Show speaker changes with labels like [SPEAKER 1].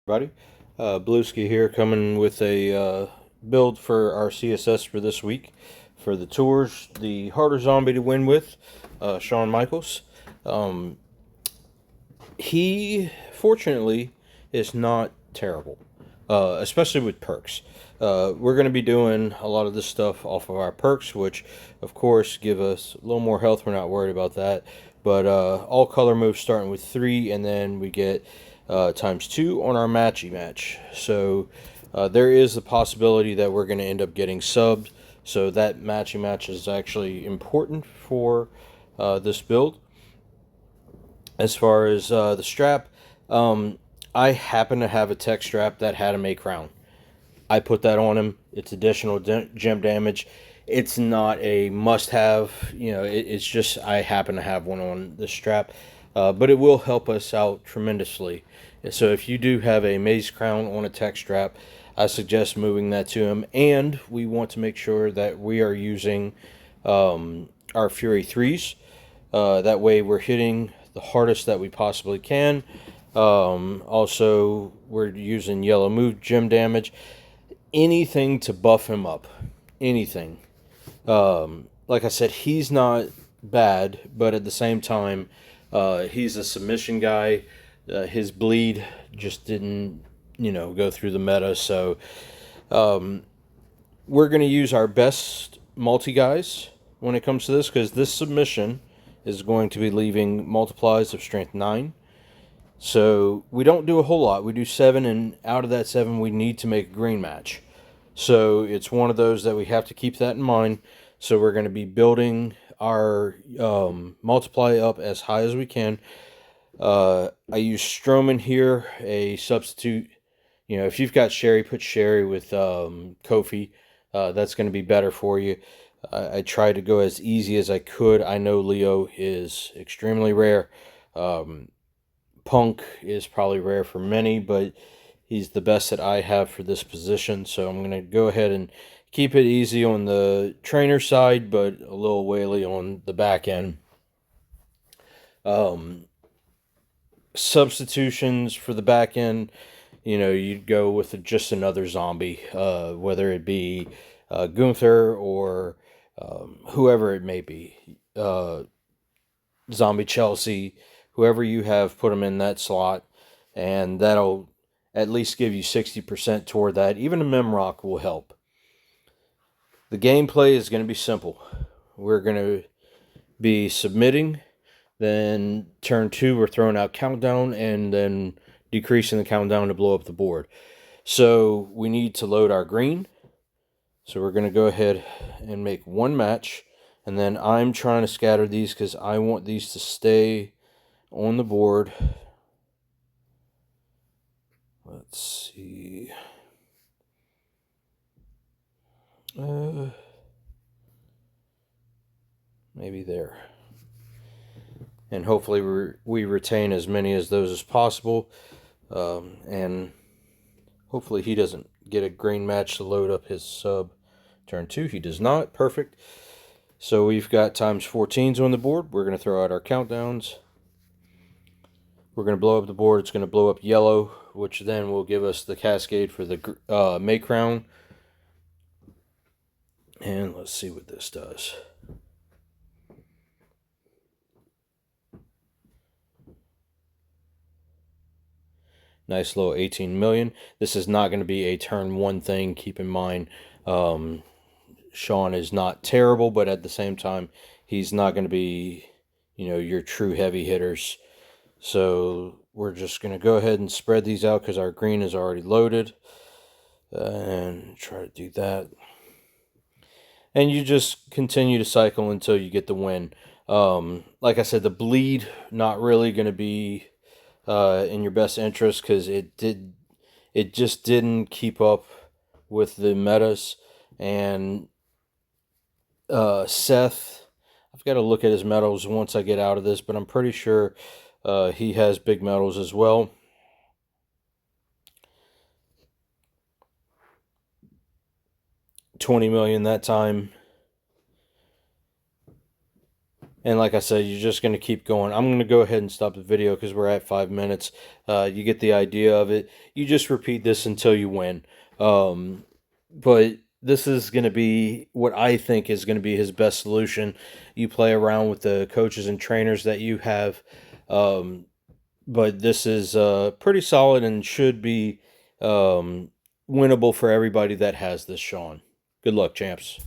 [SPEAKER 1] Everybody. Blueski here, coming with a build for our CSS for this week. For the tours, the harder zombie to win with, Shawn Michaels. Um, he, fortunately, is not terrible, especially with perks. We're going to be doing a lot of this stuff off of our perks, which, of course, give us a little more health. We're not worried about that. But all color moves starting with 3, and then we get times 2 on our matchy match. So there is the possibility that we're going to end up getting subbed. So that matchy match is actually important for this build. As far as the strap, um, I happen to have a tech strap that had a May crown. I put that on him. It's additional gem damage. It's not a must-have. It's just I happen to have one on the strap, but it will help us out tremendously. So if you do have a maze crown on a tech strap, I suggest moving that to him. And we want to make sure that we are using our Fury 3s. That way we're hitting the hardest that we possibly can. Also, we're using yellow move gem damage. Anything to buff him up. Anything. Like I said, he's not bad, but at the same time, he's a submission guy. His bleed just didn't, go through the meta. So we're going to use our best multi guys when it comes to this, because this submission is going to be leaving multiplies of strength 9. So we don't do a whole lot. We do 7, and out of that 7, we need to make a green match. So it's one of those that we have to keep that in mind. So we're going to be building our multiply up as high as we can. I use Strowman here, a substitute. If you've got Sherry, put Sherry with Kofi. That's going to be better for you. I tried to go as easy as I could. I know Leo is extremely rare. Punk is probably rare for many, but he's the best that I have for this position. So I'm going to go ahead and keep it easy on the trainer side, but a little whaley on the back end. Substitutions for the back end, you'd go with just another zombie, whether it be Gunther or whoever it may be. Zombie Chelsea, whoever you have, put them in that slot, and that'll at least give you 60% toward that. Even a Memrock will help. The gameplay is going to be simple. We're going to be submitting, then turn 2 we're throwing out countdown, and then decreasing the countdown to blow up the board. So we need to load our green. So we're going to go ahead and make one match. And then I'm trying to scatter these because I want these to stay on the board. Let's see. Maybe there. And hopefully we retain as many as those as possible. And hopefully he doesn't get a green match to load up his sub. Turn 2, he does not. Perfect. So we've got times 14s on the board. We're going to throw out our countdowns. We're going to blow up the board. It's going to blow up yellow, which then will give us the cascade for the May Crown. And let's see what this does. Nice little 18 million. This is not going to be a turn 1 thing. Keep in mind, Shawn is not terrible, but at the same time, he's not going to be, your true heavy hitters. So we're just going to go ahead and spread these out because our green is already loaded. And try to do that. And you just continue to cycle until you get the win. Like I said, the bleed, not really going to be in your best interest because it just didn't keep up with the metas. And Seth, I've got to look at his medals once I get out of this, but I'm pretty sure he has big medals as well. $20 million that time. And like I said, you're just going to keep going. I'm going to go ahead and stop the video because we're at 5 minutes. You get the idea of it. You just repeat this until you win. But this is going to be what I think is going to be his best solution. You play around with the coaches and trainers that you have. But this is pretty solid and should be winnable for everybody that has this, Shawn. Good luck, champs.